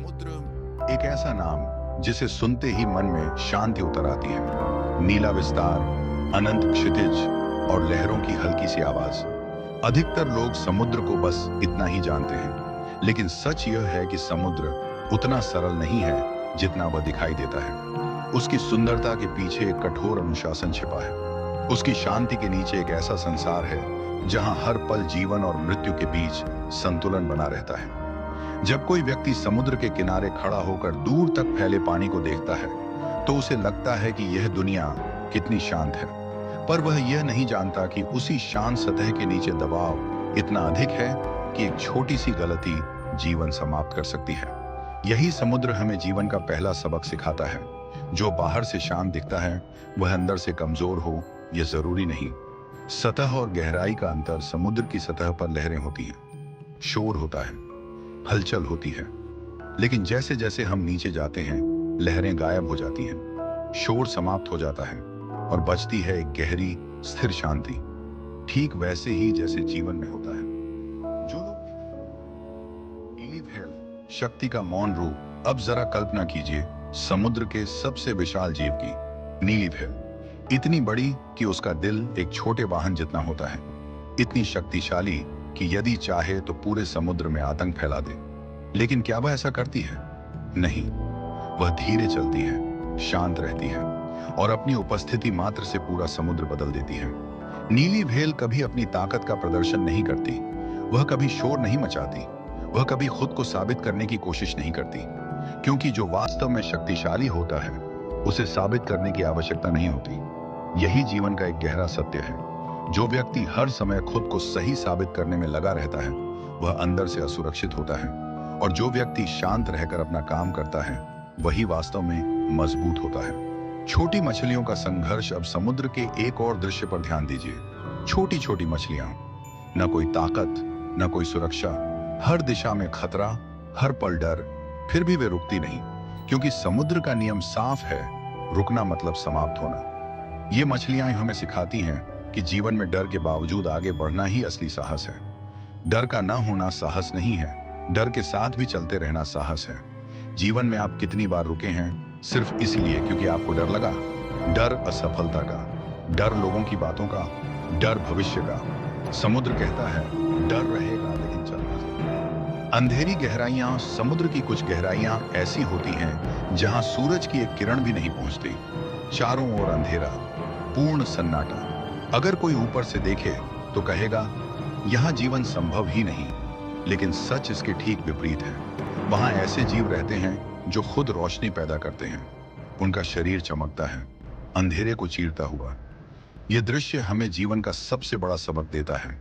समुद्र एक ऐसा नाम जिसे सुनते ही मन में शांति उतर आती है। नीला विस्तार, अनंत क्षितिज और लहरों की हल्की सी आवाज। अधिकतर लोग समुद्र को बस इतना ही जानते हैं, लेकिन सच यह है कि समुद्र उतना सरल नहीं है जितना वह दिखाई देता है। उसकी सुंदरता के पीछे एक कठोर अनुशासन छिपा है। उसकी शांति के नीचे एक ऐसा संसार है जहां हर पल जीवन और मृत्यु के बीच संतुलन बना रहता है। जब कोई व्यक्ति समुद्र के किनारे खड़ा होकर दूर तक फैले पानी को देखता है तो उसे लगता है कि यह दुनिया कितनी शांत है, पर वह यह नहीं जानता कि उसी शांत सतह के नीचे दबाव इतना अधिक है कि एक छोटी सी गलती जीवन समाप्त कर सकती है। यही समुद्र हमें जीवन का पहला सबक सिखाता है। जो बाहर से शांत दिखता है वह अंदर से कमजोर हो यह जरूरी नहीं। सतह और गहराई का अंतर। समुद्र की सतह पर लहरें होती हैं, शोर होता है, हलचल होती है, लेकिन जैसे जैसे हम नीचे जाते हैं लहरें गायब हो जाती हैं, शोर समाप्त हो जाता है और बचती है एक गहरी स्थिर शांति। ठीक वैसे ही जैसे जीवन में होता है। जो लोग शक्ति का मौन रूप। अब जरा कल्पना कीजिए समुद्र के सबसे विशाल जीव की, नीली व्हेल। इतनी बड़ी कि उसका दिल एक छोटे वाहन जितना होता है, इतनी शक्तिशाली कि यदि चाहे तो पूरे समुद्र में आतंक फैला दे। लेकिन क्या वह ऐसा करती है? नहीं, वह धीरे चलती है, शांत रहती है और अपनी उपस्थिति मात्र से पूरा समुद्र बदल देती है। नीली व्हेल कभी अपनी ताकत का प्रदर्शन नहीं करती, वह कभी शोर नहीं मचाती, वह कभी खुद को साबित करने की कोशिश नहीं करती, क्योंकि जो वास्तव में शक्तिशाली होता है उसे साबित करने की आवश्यकता नहीं होती। यही जीवन का एक गहरा सत्य है। जो व्यक्ति हर समय खुद को सही साबित करने में लगा रहता है वह अंदर से असुरक्षित होता है, और जो व्यक्ति शांत रहकर अपना काम करता है वही वास्तव में मजबूत होता है। छोटी मछलियों का संघर्ष। अब समुद्र के एक और दृश्य पर ध्यान दीजिए। छोटी छोटी मछलियां, न कोई ताकत, न कोई सुरक्षा, हर दिशा में खतरा, हर पल डर, फिर भी वे रुकती नहीं, क्योंकि समुद्र का नियम साफ है, रुकना मतलब समाप्त होना। ये मछलियां हमें सिखाती हैं कि जीवन में डर के बावजूद आगे बढ़ना ही असली साहस है। डर का न होना साहस नहीं है, डर के साथ भी चलते रहना साहस है। जीवन में आप कितनी बार रुके हैं सिर्फ इसलिए क्योंकि आपको डर लगा? डर असफलता का, डर लोगों की बातों का, डर भविष्य का। समुद्र कहता है डर रहेगा लेकिन चलना जरूर। अंधेरी गहराइयां। समुद्र की कुछ गहराइयां ऐसी होती हैं जहां सूरज की एक किरण भी नहीं पहुंचती। चारों ओर अंधेरा, पूर्ण सन्नाटा। अगर कोई ऊपर से देखे तो कहेगा यहां जीवन संभव ही नहीं, लेकिन सच इसके ठीक विपरीत है। वहां ऐसे जीव रहते हैं जो खुद रोशनी पैदा करते हैं। उनका शरीर चमकता है, अंधेरे को चीरता हुआ। यह दृश्य हमें जीवन का सबसे बड़ा सबक देता है।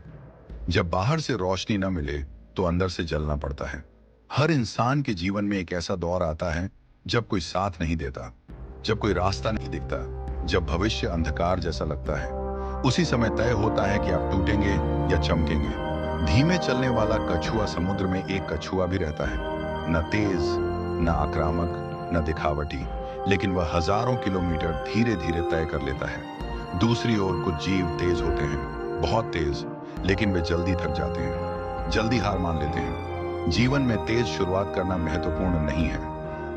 जब बाहर से रोशनी न मिले तो अंदर से जलना पड़ता है। हर इंसान के जीवन में एक ऐसा दौर आता है जब कोई साथ नहीं देता, जब कोई रास्ता नहीं दिखता, जब भविष्य अंधकार जैसा लगता है। उसी समय तय होता है कि आप टूटेंगे या चमकेंगे। धीमे चलने वाला कछुआ। समुद्र में एक कछुआ भी रहता है, न तेज, न आक्रामक, न दिखावटी, लेकिन वह हजारों किलोमीटर धीरे धीरे तय कर लेता है। दूसरी ओर कुछ जीव तेज होते हैं, बहुत तेज, लेकिन वे जल्दी थक जाते हैं, जल्दी हार मान लेते हैं। जीवन में तेज शुरुआत करना महत्वपूर्ण नहीं है,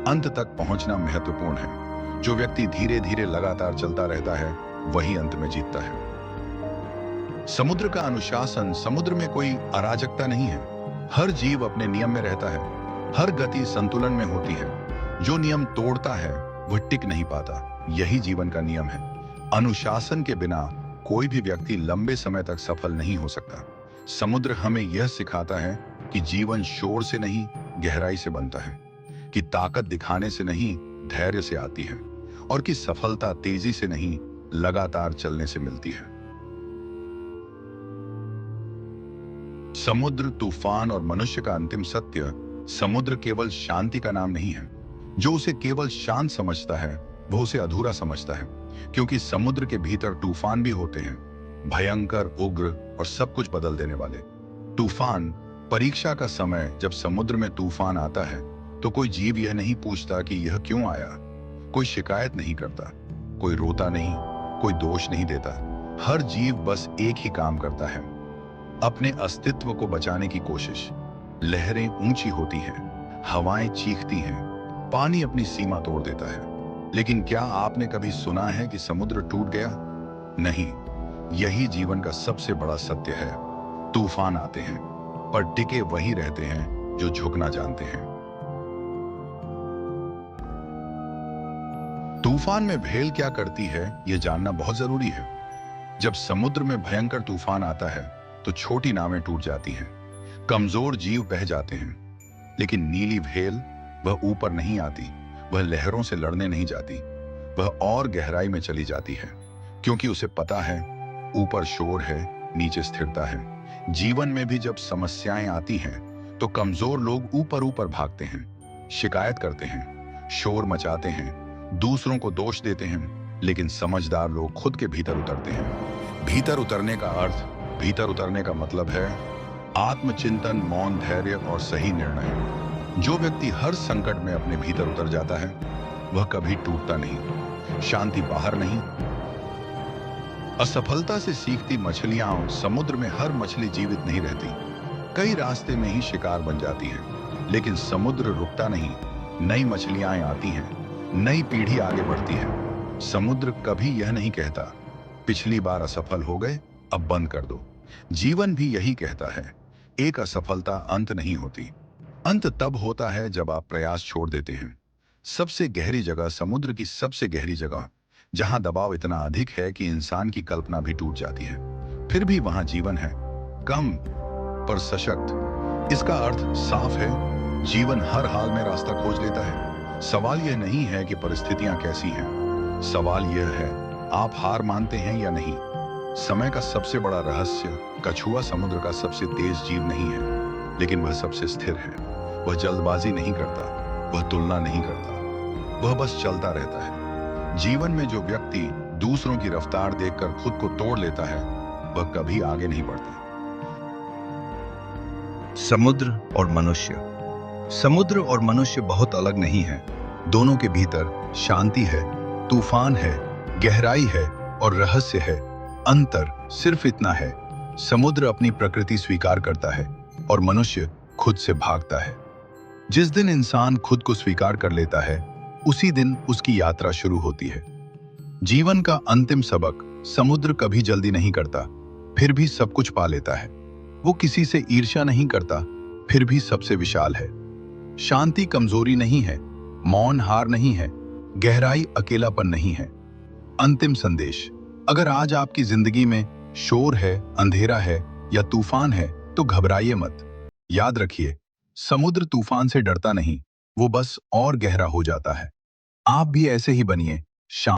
अंत तक पहुंचना महत्वपूर्ण है। जो व्यक्ति धीरे धीरे लगातार चलता रहता है वही अंत में जीतता है। समुद्र का अनुशासन। समुद्र में कोई अराजकता नहीं है। हर जीव अपने नियम में रहता है, हर गति संतुलन में होती है। जो नियम तोड़ता है वह टिक नहीं पाता। यही जीवन का नियम है। अनुशासन के बिना कोई भी व्यक्ति लंबे समय तक सफल नहीं हो सकता। समुद्र हमें यह सिखाता है कि जीवन शोर से नहीं, गहराई से बनता है, कि ताकत दिखाने से नहीं, धैर्य से आती है, और कि सफलता तेजी से नहीं, लगातार चलने से मिलती है। समुद्र, तूफान और मनुष्य का अंतिम सत्य। समुद्र केवल शांति का नाम नहीं है। जो उसे केवल शांत समझता है वह उसे अधूरा समझता है, क्योंकि समुद्र के भीतर तूफान भी होते हैं, भयंकर, उग्र और सब कुछ बदल देने वाले। तूफान। परीक्षा का समय। जब समुद्र में तूफान आता है तो कोई जीव यह नहीं पूछता कि यह क्यों आया। कोई शिकायत नहीं करता, कोई रोता नहीं, कोई दोष नहीं देता। हर जीव बस एक ही काम करता है, अपने अस्तित्व को बचाने की कोशिश। लहरें ऊंची होती हैं, हवाएं चीखती हैं, पानी अपनी सीमा तोड़ देता है। लेकिन क्या आपने कभी सुना है कि समुद्र टूट गया? नहीं। यही जीवन का सबसे बड़ा सत्य है। तूफान आते हैं, पर टिके वही रहते हैं जो झुकना जानते हैं। तूफान में भेल क्या करती है, यह जानना बहुत जरूरी है। जब समुद्र में भयंकर तूफान आता है, तो छोटी नावें टूट जाती हैं, कमजोर जीव बह जाते हैं। लेकिन नीली भेल, वह ऊपर नहीं आती, वह लहरों से लड़ने नहीं जाती, वह और गहराई में चली जाती है, क्योंकि उसे पता है ऊपर शोर है, नीचे स्थिरता है। जीवन में भी जब समस्याएं आती हैं, तो कमजोर लोग ऊपर ऊपर भागते हैं, शिकायत करते हैं, शोर मचाते हैं, दूसरों को दोष देते हैं। लेकिन समझदार लोग खुद के भीतर उतरते हैं। भीतर उतरने का अर्थ, भीतर उतरने का मतलब है आत्मचिंतन, मौन, धैर्य और सही निर्णय। जो व्यक्ति हर संकट में अपने भीतर उतर जाता है, वह कभी टूटता नहीं। शांति बाहर नहीं। असफलता से सीखती मछलियां, समुद्र में हर मछली जीवित नहीं रहती, कई रास्ते में ही शिकार बन जाती है। लेकिन समुद्र रुकता नहीं, नई मछलियां आती हैं, नई पीढ़ी आगे बढ़ती है। समुद्र कभी यह नहीं कहता पिछली बार असफल हो गए, अब बंद कर दो। जीवन भी यही कहता है, एक असफलता अंत नहीं होती। अंत तब होता है जब आप प्रयास छोड़ देते हैं। सबसे गहरी जगह, समुद्र की सबसे गहरी जगह, जहां दबाव इतना अधिक है कि इंसान की कल्पना भी टूट जाती है, फिर भी वहां जीवन है, कम पर सशक्त। इसका अर्थ साफ है, जीवन हर हाल में रास्ता खोज लेता है। सवाल यह नहीं है कि परिस्थितियां कैसी हैं, सवाल यह है आप हार मानते हैं या नहीं। समय का सबसे बड़ा रहस्य, कछुआ समुद्र का सबसे तेज जीव नहीं है, लेकिन वह सबसे स्थिर है। वह जल्दबाजी नहीं करता, वह तुलना नहीं करता, वह बस चलता रहता है। जीवन में जो व्यक्ति दूसरों की रफ्तार देखकर खुद को तोड़ लेता है, वह कभी आगे नहीं बढ़ता। समुद्र और मनुष्य। समुद्र और मनुष्य बहुत अलग नहीं है। दोनों के भीतर शांति है, तूफान है, गहराई है और रहस्य है। अंतर सिर्फ इतना है, समुद्र अपनी प्रकृति स्वीकार करता है और मनुष्य खुद से भागता है। जिस दिन इंसान खुद को स्वीकार कर लेता है, उसी दिन उसकी यात्रा शुरू होती है। जीवन का अंतिम सबक, समुद्र कभी जल्दी नहीं करता, फिर भी सब कुछ पा लेता है। वो किसी से ईर्ष्या नहीं करता, फिर भी सबसे विशाल है। शांति कमजोरी नहीं है, मौन हार नहीं है, गहराई अकेलापन नहीं है। अंतिम संदेश, अगर आज आपकी जिंदगी में शोर है, अंधेरा है या तूफान है, तो घबराइए मत। याद रखिए, समुद्र तूफान से डरता नहीं, वो बस और गहरा हो जाता है। आप भी ऐसे ही बनिए, शांत